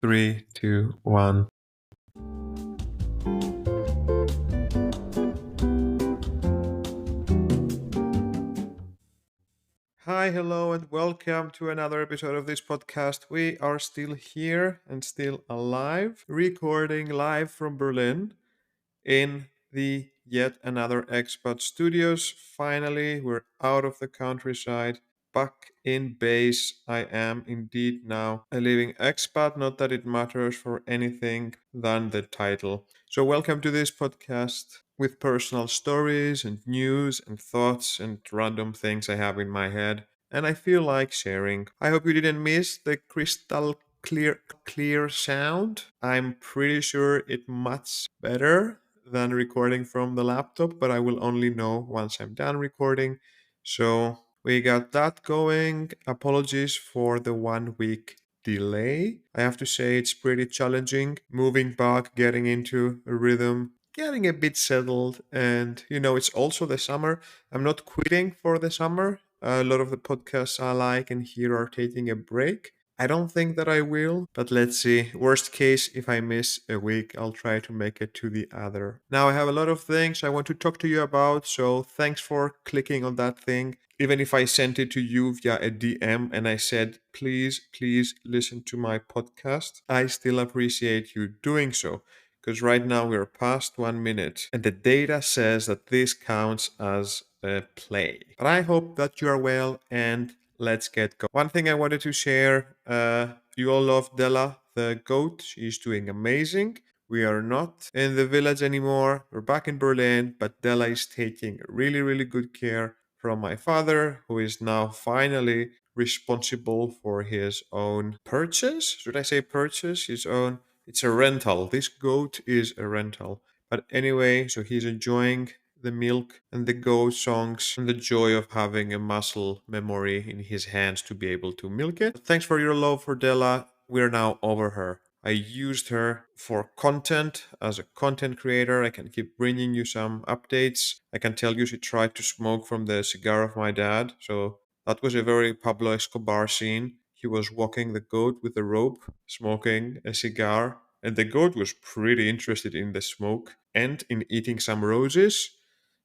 Three, two, one. Hi, hello, and welcome to another episode of this podcast. We are still here and still alive, recording live from Berlin in the yet another expat studios. Finally, we're out of the countryside, back in base. I am indeed now a living expat, not that it matters for anything than the title. So, welcome to this podcast with personal stories and news and thoughts and random things I have in my head. And I feel like sharing. I hope you didn't miss the crystal clear sound. I'm pretty sure it much better than recording from the laptop, but I will only know once I'm done recording. So we got that going. Apologies for the 1 week delay. I have to say it's pretty challenging moving back, getting into a rhythm, getting a bit settled. And, it's also the summer. I'm not quitting for the summer. A lot of the podcasts I like and here are taking a break. I don't think that I will, but let's see. Worst case, if I miss a week, I'll try to make it to the other. Now, I have a lot of things I want to talk to you about, so thanks for clicking on that thing. Even if I sent it to you via a DM and I said, please listen to my podcast, I still appreciate you doing so. Because right now we're past 1 minute and the data says that this counts as a play. But I hope that you are well and let's get going. One thing I wanted to share, you all love Della, the goat. She's doing amazing. We are not in the village anymore. We're back in Berlin, but Della is taking really good care from my father, who is now finally responsible for his own purchase. Should I say purchase? His own. It's a rental. This goat is a rental. But anyway, so he's enjoying the milk and the goat songs and the joy of having a muscle memory in his hands to be able to milk it. Thanks for your love for Della. We're now over her. I used her for content as a content creator. I can keep bringing you some updates. I can tell you she tried to smoke from the cigar of my dad. So that was a very Pablo Escobar scene. He was walking the goat with a rope, smoking a cigar, and the goat was pretty interested in the smoke and in eating some roses.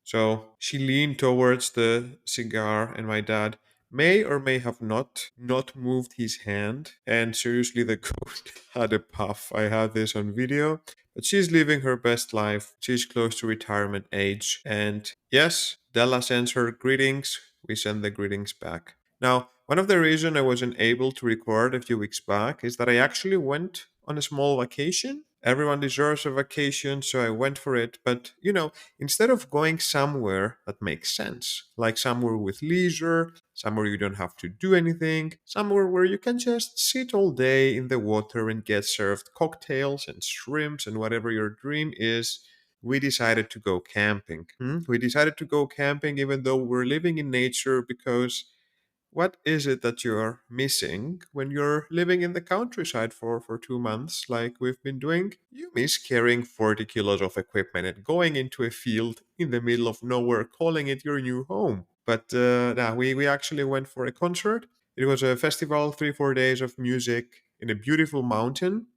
So she leaned towards the cigar, and my dad may or may have not moved his hand. And seriously, the goat had a puff. I have this on video. But she's living her best life. She's close to retirement age. And yes, Della sends her greetings. We send the greetings back. Now, one of the reasons I wasn't able to record a few weeks back is that I actually went on a small vacation. Everyone deserves a vacation, so I went for it. But, instead of going somewhere that makes sense, like somewhere with leisure, somewhere you don't have to do anything, somewhere where you can just sit all day in the water and get served cocktails and shrimps and whatever your dream is, we decided to go camping. We decided to go camping even though we're living in nature because what is it that you're missing when you're living in the countryside for 2 months, like we've been doing? You miss carrying 40 kilos of equipment and going into a field in the middle of nowhere, calling it your new home. But we actually went for a concert. It was a festival, 3, 4 days of music in a beautiful mountain.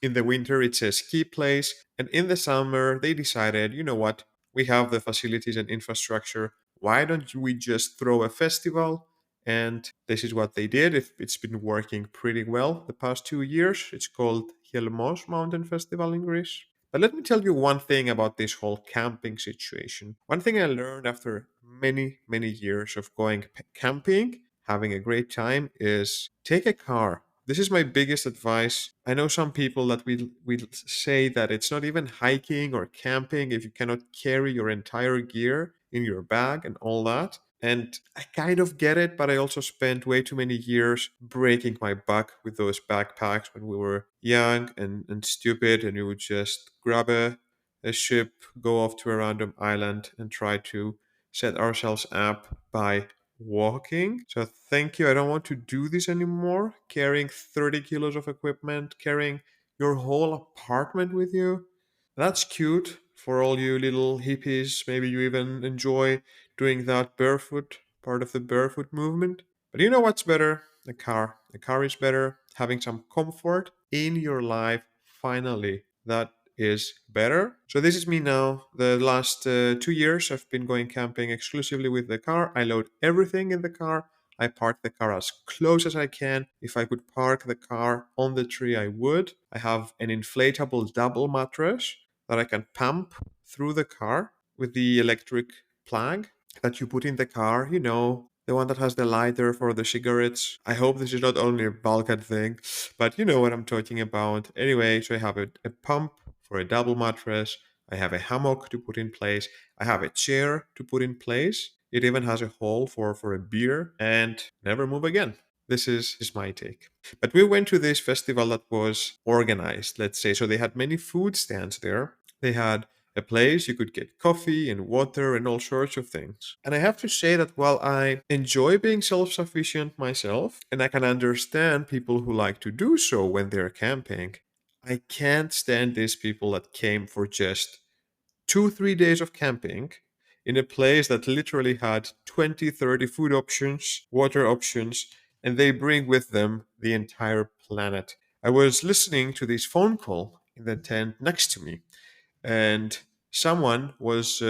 In the winter, it's a ski place. And in the summer, they decided, you know what? We have the facilities and infrastructure. Why don't we just throw a festival? And this is what they did. It's been working pretty well the past 2 years. It's called Helmos Mountain Festival in Greece. But let me tell you one thing about this whole camping situation. One thing I learned after many years of going camping, having a great time, is take a car. This is my biggest advice. I know some people that will say that it's not even hiking or camping if you cannot carry your entire gear in your bag and all that. And I kind of get it, but I also spent way too many years breaking my back with those backpacks when we were young and stupid, and we would just grab a ship, go off to a random island, and try to set ourselves up by walking. So thank you. I don't want to do this anymore. Carrying 30 kilos of equipment, carrying your whole apartment with you. That's cute for all you little hippies. Maybe you even enjoy doing that barefoot, part of the barefoot movement. But you know what's better? A car. A car is better. Having some comfort in your life finally that is better. So this is me now. The last 2 years I've been going camping exclusively with the car. I load everything in the car. I park the car as close as I can. If I could park the car on the tree, I would. I have an inflatable double mattress that I can pump through the car with the electric plug that you put in the car, the one that has the lighter for the cigarettes. I hope this is not only a Balkan thing, but you know what I'm talking about. Anyway, so I have a pump for a double mattress. I have a hammock to put in place. I have a chair to put in place. It even has a hole for a beer and never move again. This is my take. But we went to this festival that was organized, let's say. So they had many food stands there. They had a place you could get coffee and water and all sorts of things. And I have to say that while I enjoy being self sufficient myself, and I can understand people who like to do so when they're camping, I can't stand these people that came for just 2, 3 days of camping in a place that literally had 20, 30 food options, water options, and they bring with them the entire planet. I was listening to this phone call in the tent next to me, and someone was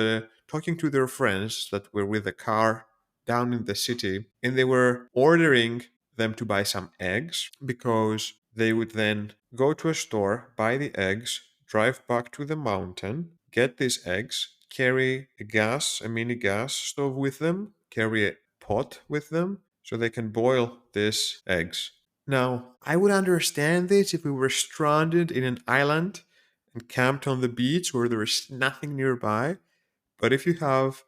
talking to their friends that were with a car down in the city, and they were ordering them to buy some eggs because they would then go to a store, buy the eggs, drive back to the mountain, get these eggs, carry a mini gas stove with them, carry a pot with them so they can boil these eggs. Now, I would understand this if we were stranded in an island and camped on the beach where there is nothing nearby. But if you have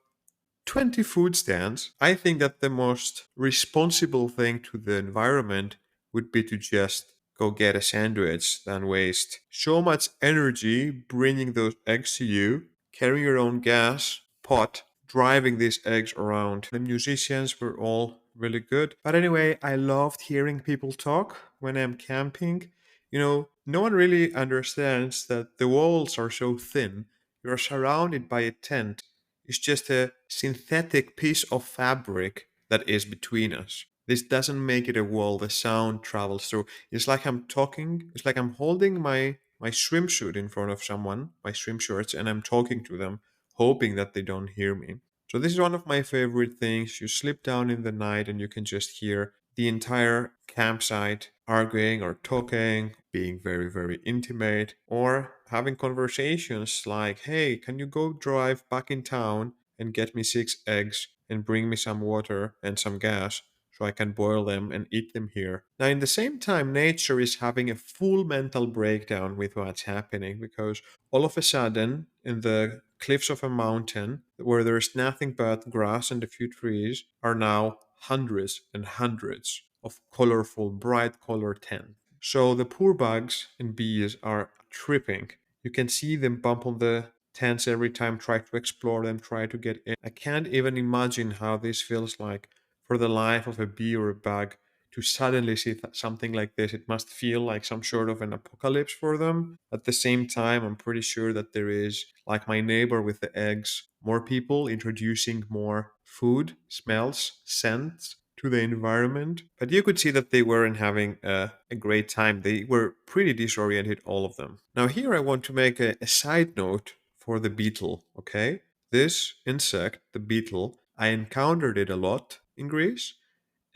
20 food stands, I think that the most responsible thing to the environment would be to just go get a sandwich than waste so much energy bringing those eggs to you, carrying your own gas pot, driving these eggs around. The musicians were all really good. But anyway, I loved hearing people talk when I'm camping. No one really understands that the walls are so thin. You're surrounded by a tent. It's just a synthetic piece of fabric that is between us. This doesn't make it a wall. The sound travels through. It's like I'm talking. It's like I'm holding my swimsuit in front of someone, my swim shorts, and I'm talking to them, hoping that they don't hear me. So this is one of my favorite things. You slip down in the night and you can just hear the entire campsite arguing or talking, being very, very intimate, or having conversations like, hey, can you go drive back in town and get me 6 eggs and bring me some water and some gas so I can boil them and eat them here? Now, in the same time, nature is having a full mental breakdown with what's happening because all of a sudden, in the cliffs of a mountain where there's nothing but grass and a few trees, are now hundreds and hundreds of colorful, bright colored tents. So the poor bugs and bees are tripping. You can see them bump on the tents every time, try to explore them, try to get in. I can't even imagine how this feels like for the life of a bee or a bug to suddenly see something like this. It must feel like some sort of an apocalypse for them. At the same time, I'm pretty sure that there is, like my neighbor with the eggs, more people introducing more food, smells, scents to the environment. But you could see that they weren't having a great time. They were pretty disoriented, all of them. Now, here I want to make a side note for the beetle, okay? This insect, the beetle, I encountered it a lot in Greece,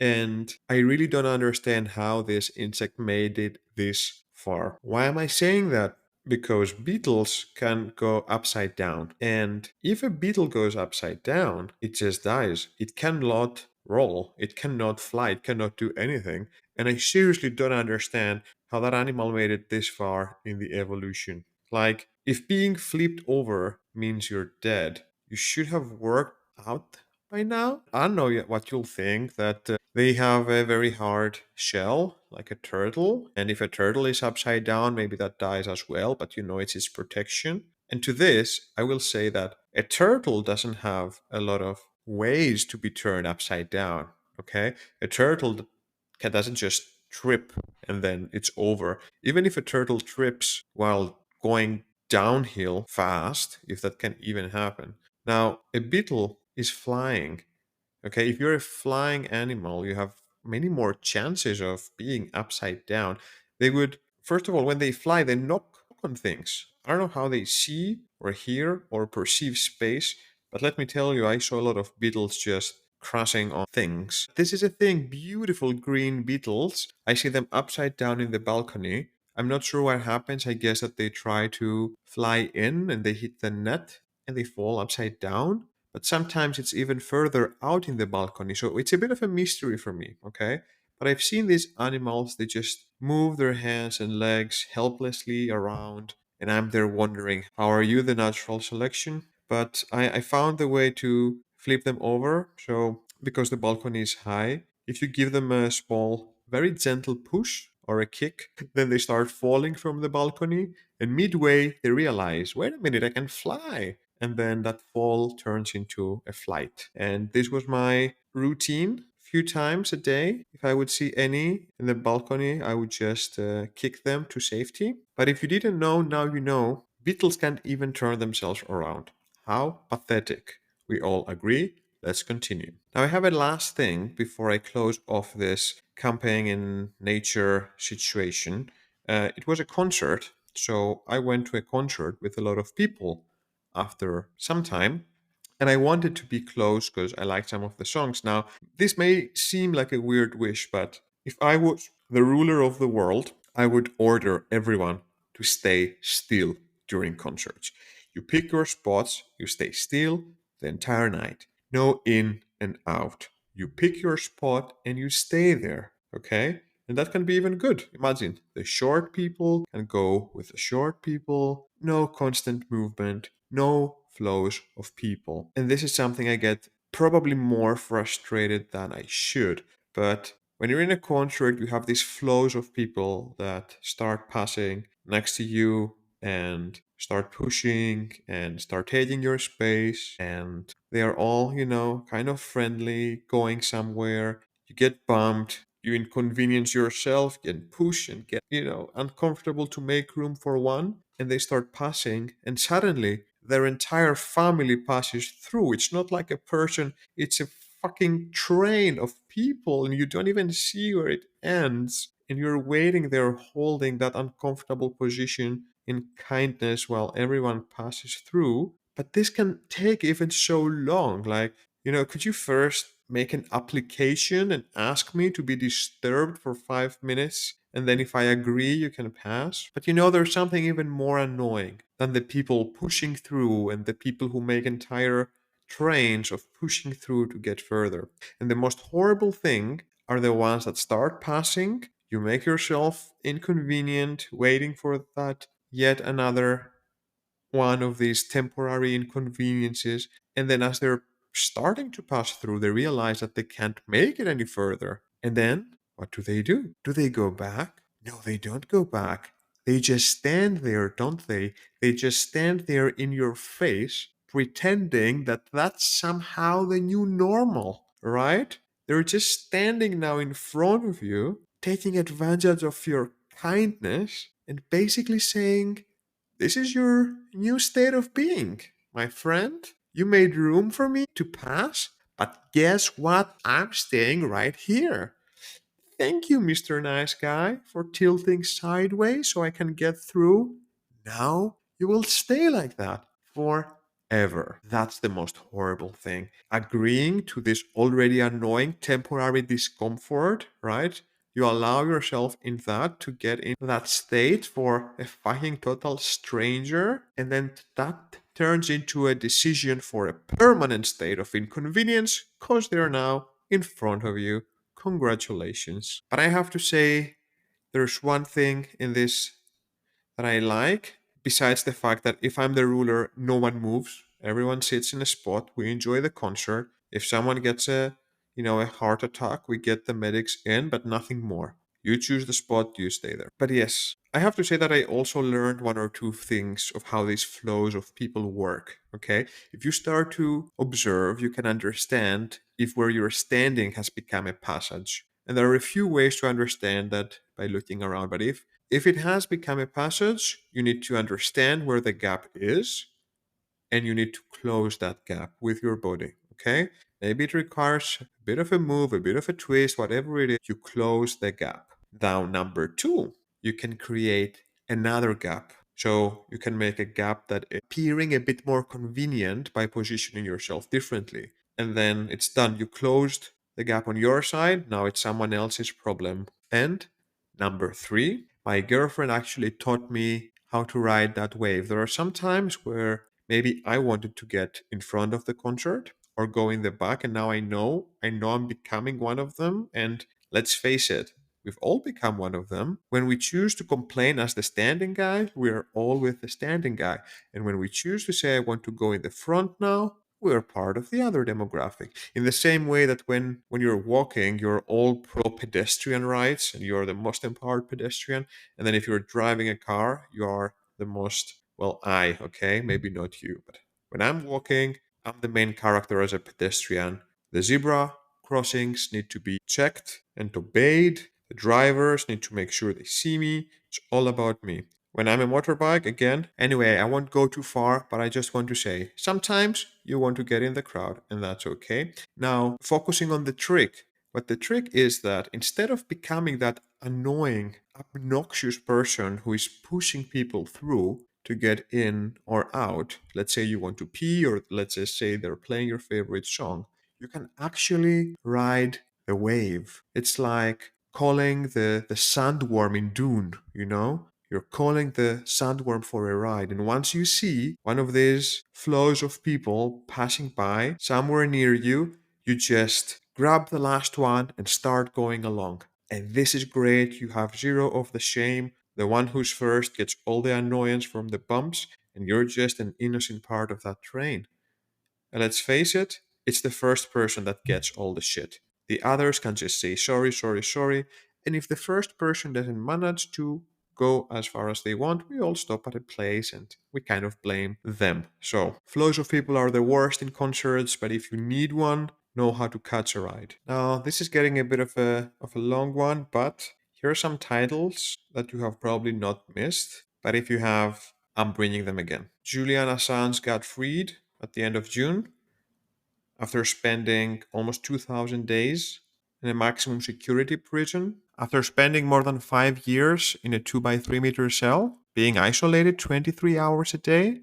and I really don't understand how this insect made it this far. Why am I saying that? Because beetles can go upside down. And if a beetle goes upside down, it just dies. It cannot roll, it cannot fly, it cannot do anything. And I seriously don't understand how that animal made it this far in the evolution. Like, if being flipped over means you're dead, you should have worked out by now. I don't know yet what you'll think that they have a very hard shell, like a turtle. And if a turtle is upside down, maybe that dies as well, but it's its protection. And to this, I will say that a turtle doesn't have a lot of ways to be turned upside down. Okay? A turtle doesn't just trip and then it's over. Even if a turtle trips while going downhill fast, if that can even happen. Now, a beetle is flying. Okay, if you're a flying animal, you have many more chances of being upside down. They would First of all, when they fly, they knock on things. I don't know how they see or hear or perceive space, but let me tell you, I saw a lot of beetles just crashing on things. This is a thing, beautiful green beetles. I see them upside down in the balcony. I'm not sure what happens. I guess that they try to fly in and they hit the net and they fall upside down. But sometimes it's even further out in the balcony. So it's a bit of a mystery for me, okay? But I've seen these animals, they just move their hands and legs helplessly around, and I'm there wondering, how are you the natural selection? But I found the way to flip them over. So, because the balcony is high, if you give them a small, very gentle push or a kick, then they start falling from the balcony, and midway they realize, wait a minute, I can fly. And then that fall turns into a flight. And this was my routine few times a day. If I would see any in the balcony, I would just kick them to safety. But if you didn't know, now you know. Beetles can't even turn themselves around. How pathetic. We all agree. Let's continue. Now, I have a last thing before I close off this camping in nature situation. It was a concert. So I went to a concert with a lot of people after some time, and I wanted to be close because I liked some of the songs. Now, this may seem like a weird wish, but if I was the ruler of the world, I would order everyone to stay still during concerts. You pick your spots, you stay still the entire night. No in and out. You pick your spot and you stay there, okay? And that can be even good. Imagine the short people can go with the short people, no constant movement, no flows of people. And this is something I get probably more frustrated than I should. But when you're in a concert, you have these flows of people that start passing next to you and start pushing and start taking your space. And they are all, kind of friendly, going somewhere. You get bumped, you inconvenience yourself, get pushed and get, uncomfortable to make room for one. And they start passing, and suddenly their entire family passes through. It's not like a person, it's a fucking train of people, and you don't even see where it ends. And you're waiting there holding that uncomfortable position in kindness while everyone passes through. But this can take even so long. Like, could you first make an application and ask me to be disturbed for 5 minutes? And then if I agree, you can pass. But there's something even more annoying than the people pushing through and the people who make entire trains of pushing through to get further. And the most horrible thing are the ones that start passing. You make yourself inconvenient waiting for that yet another one of these temporary inconveniences. And then as they're starting to pass through, they realize that they can't make it any further. And then what do they do? Do they go back? No, they don't go back. They just stand there, don't they? They just stand there in your face, pretending that that's somehow the new normal, right? They're just standing now in front of you, taking advantage of your kindness, and basically saying, this is your new state of being, my friend. You made room for me to pass, but guess what? I'm staying right here. Thank you, Mr. Nice Guy, for tilting sideways so I can get through. Now you will stay like that forever. That's the most horrible thing. Agreeing to this already annoying temporary discomfort, right? You allow yourself in that to get in that state for a fucking total stranger, and then that turns into a decision for a permanent state of inconvenience because they're now in front of you. Congratulations. But I have to say, there's one thing in this that I like, besides the fact that if I'm the ruler, no one moves. Everyone sits in a spot. We enjoy the concert. If someone gets a heart attack, we get the medics in, but nothing more. You choose the spot, you stay there. But yes, I have to say that I also learned one or two things of how these flows of people work. Okay. If you start to observe, you can understand if where you're standing has become a passage. And there are a few ways to understand that by looking around. But if it has become a passage, you need to understand where the gap is, and you need to close that gap with your body. Okay? Maybe it requires a bit of a move, a bit of a twist, whatever it is, you close the gap. Now, number two, you can create another gap. So you can make a gap that is appearing a bit more convenient by positioning yourself differently. And then it's done. You closed the gap on your side. Now it's someone else's problem. And number three, my girlfriend actually taught me how to ride that wave. There are some times where maybe I wanted to get in front of the concert or go in the back, and now I know I'm becoming one of them. And let's face it, we've all become one of them. When we choose to complain as the standing guy, we are all with the standing guy. And when we choose to say, I want to go in the front now, we are part of the other demographic. In the same way that when you're walking, you're all pro pedestrian rights and you're the most empowered pedestrian. And then if you're driving a car, you are the most, well, okay, maybe not you. But when I'm walking, I'm the main character as a pedestrian. The zebra crossings need to be checked and obeyed. The drivers need to make sure they see me. It's all about me. When I'm a motorbike, again, anyway, I won't go too far, but I just want to say sometimes you want to get in the crowd, and that's okay. Now, focusing on the trick. But the trick is that instead of becoming that annoying, obnoxious person who is pushing people through to get in or out, let's say you want to pee, or let's just say they're playing your favorite song, you can actually ride the wave. It's like calling the sandworm in Dune, you know? You're calling the sandworm for a ride. And once you see one of these flows of people passing by somewhere near you, you just grab the last one and start going along. And this is great. You have zero of the shame. The one who's first gets all the annoyance from the bumps, and you're just an innocent part of that train. And let's face it, it's the first person that gets all the shit. The others can just say sorry, sorry, sorry. And if the first person doesn't manage to go as far as they want, we all stop at a place and we kind of blame them. So, flows of people are the worst in concerts, but if you need one, know how to catch a ride. Now, this is getting a bit of a long one, but here are some titles that you have probably not missed. But if you have, I'm bringing them again. Julian Assange got freed at the end of June after spending almost 2,000 days in a maximum security prison. After spending more than 5 years in a 2 by 3 meter cell, being isolated 23 hours a day,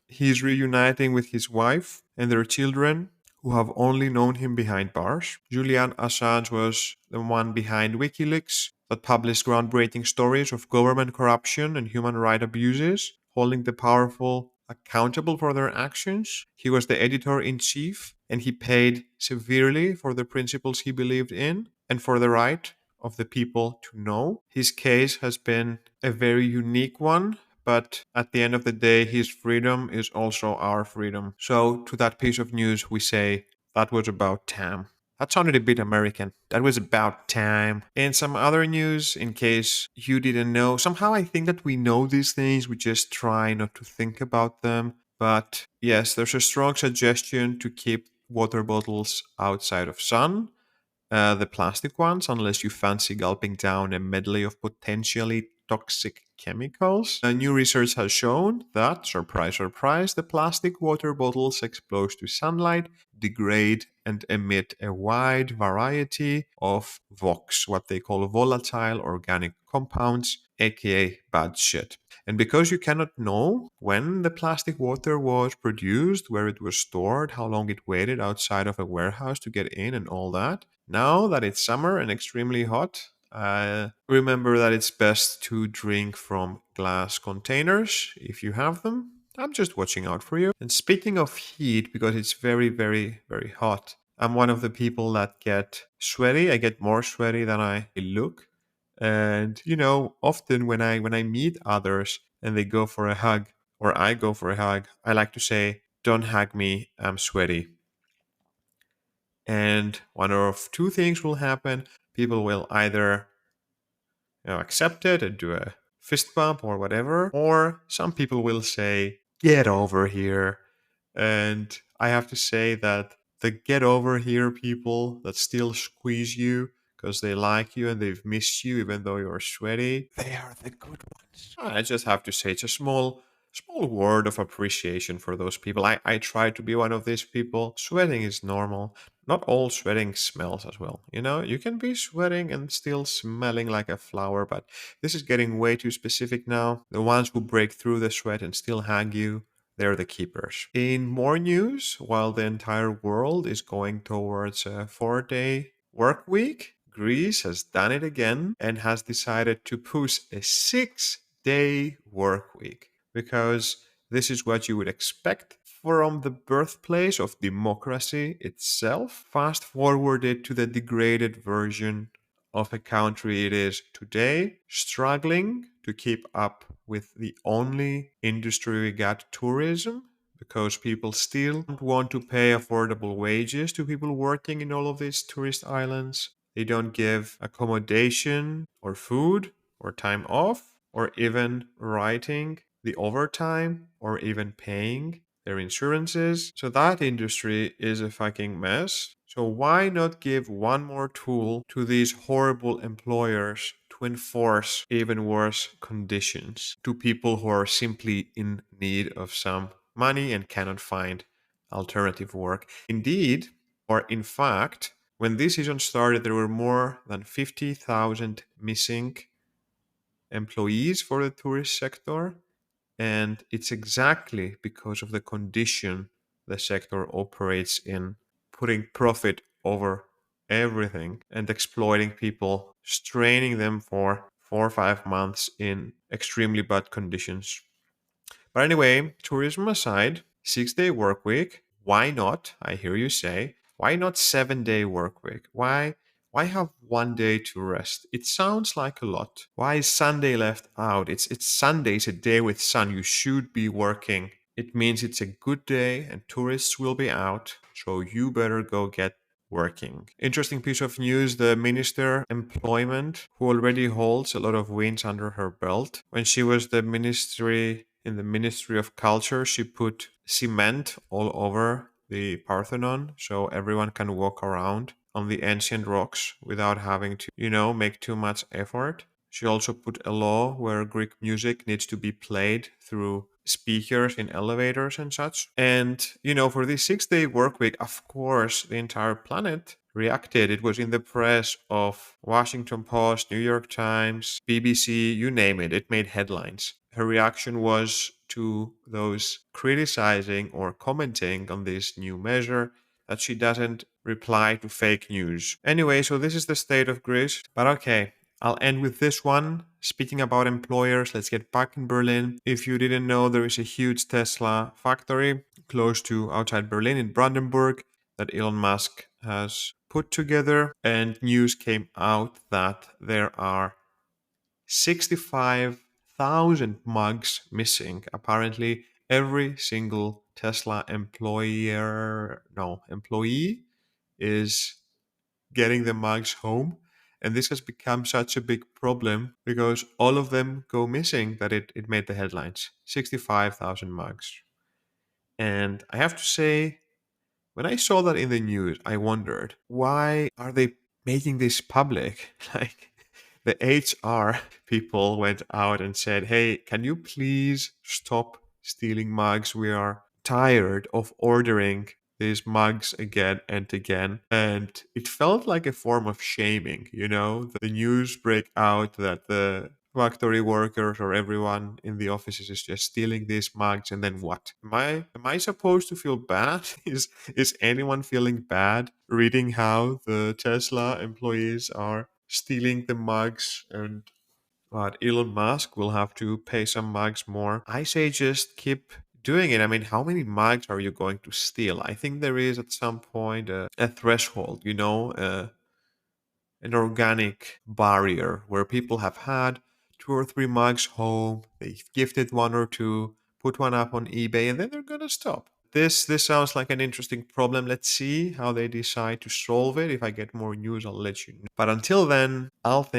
he's reuniting with his wife and their children who have only known him behind bars. Julian Assange was the one behind WikiLeaks that published groundbreaking stories of government corruption and human rights abuses, holding the powerful accountable for their actions. He was the editor in chief and he paid severely for the principles he believed in and for the right of the people to know. His case has been a very unique one, but at the end of the day, his freedom is also our freedom. So, to that piece of news, we say that was about time. That sounded a bit American. That was about time. And some other news, in case you didn't know. Somehow I think that we know these things, we just try not to think about them. But yes, there's a strong suggestion to keep water bottles outside of sun, the plastic ones, unless you fancy gulping down a medley of potentially toxic chemicals. New research has shown that, surprise, surprise, the plastic water bottles exposed to sunlight degrade and emit a wide variety of VOCs, what they call volatile organic compounds, aka bad shit. And because you cannot know when the plastic water was produced, where it was stored, how long it waited outside of a warehouse to get in, and all that, now that it's summer and extremely hot, remember that it's best to drink from glass containers if you have them. I'm just watching out for you. And speaking of heat, because it's very, very, very hot, I'm one of the people that get sweaty. I get more sweaty than I look. And often when I meet others and they go for a hug or I go for a hug, I like to say, "Don't hug me, I'm sweaty." And one of two things will happen. People will either accept it and do a fist bump or whatever, or some people will say, "Get over here." And I have to say that the get over here people that still squeeze you because they like you and they've missed you even though you're sweaty, they are the good ones. I just have to say it's a small word of appreciation for those people. I try to be one of these people. Sweating is normal. not all sweating smells as well. You can be sweating and still smelling like a flower, but this is getting way too specific now. The ones who break through the sweat and still hang you, they're the keepers. In more news, while the entire world is going towards a 4-day work week, Greece has done it again and has decided to push a 6-day work week because this is what you would expect from the birthplace of democracy itself. Fast forwarded to the degraded version of a country it is today, struggling to keep up with the only industry we got, tourism, because people still don't want to pay affordable wages to people working in all of these tourist islands. They don't give accommodation or food or time off or even writing the overtime or even paying their insurances. So that industry is a fucking mess. So why not give one more tool to these horrible employers to enforce even worse conditions to people who are simply in need of some money and cannot find alternative work? Indeed, or in fact, when this season started, there were more than 50,000 missing employees for the tourist sector. And it's exactly because of the condition the sector operates in, putting profit over everything and exploiting people, straining them for 4 or 5 months in extremely bad conditions. But anyway, tourism aside, 6-day work week. Why not? I hear you say. Why not 7-day work week? Why have one day to rest? It sounds like a lot. Why is Sunday left out? It's Sunday, it's a day with sun. You should be working. It means it's a good day and tourists will be out. So you better go get working. Interesting piece of news, the minister employment, who already holds a lot of wins under her belt. When she was in the Ministry of Culture, she put cement all over the Parthenon so everyone can walk around on the ancient rocks without having to, make too much effort. She also put a law where Greek music needs to be played through speakers in elevators and such. And, for this 6-day work week, of course, the entire planet reacted. It was in the press of Washington Post, New York Times, BBC, you name it. It made headlines. Her reaction was to those criticizing or commenting on this new measure that she doesn't reply to fake news. Anyway, so this is the state of Greece. But okay, I'll end with this one. Speaking about employers, let's get back in Berlin. If you didn't know, there is a huge Tesla factory close to outside Berlin in Brandenburg that Elon Musk has put together. And news came out that there are 65,000 mugs missing. Apparently, every single Tesla employee is getting the mugs home. And this has become such a big problem because all of them go missing that it made the headlines. 65,000 mugs. And I have to say, when I saw that in the news, I wondered, why are they making this public? Like, the HR people went out and said, hey, can you please stop stealing mugs? We are tired of ordering these mugs again and again. And it felt like a form of shaming, The news break out that the factory workers or everyone in the offices is just stealing these mugs, and then what? Am I supposed to feel bad? Is anyone feeling bad reading how the Tesla employees are stealing the mugs, and what, Elon Musk will have to pay some mugs more? I say just keep doing it. I mean, how many mugs are you going to steal? I think there is at some point a threshold, an organic barrier where people have had 2 or 3 mugs home, they've gifted one or two, put one up on eBay, and then they're gonna stop. This sounds like an interesting problem. Let's see how they decide to solve it. If I get more news, I'll let you know. But until then, I'll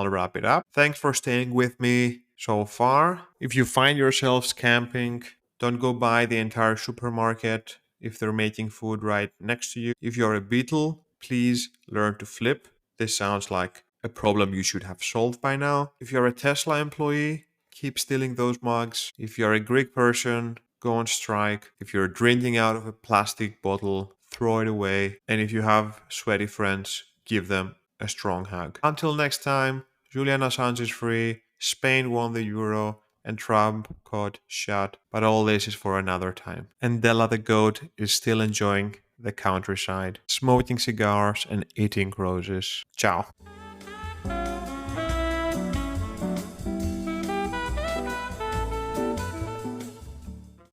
wrap it up. Thanks for staying with me so far. If you find yourselves camping, don't go buy the entire supermarket if they're making food right next to you. If you're a beetle, please learn to flip. This sounds like a problem you should have solved by now. If you're a Tesla employee, keep stealing those mugs. If you're a Greek person, go on strike. If you're drinking out of a plastic bottle, throw it away. And if you have sweaty friends, give them a strong hug. Until next time, Julian Assange is free, Spain won the Euro, and Trump got shot. But all this is for another time. And Della the goat is still enjoying the countryside, smoking cigars and eating roses. Ciao.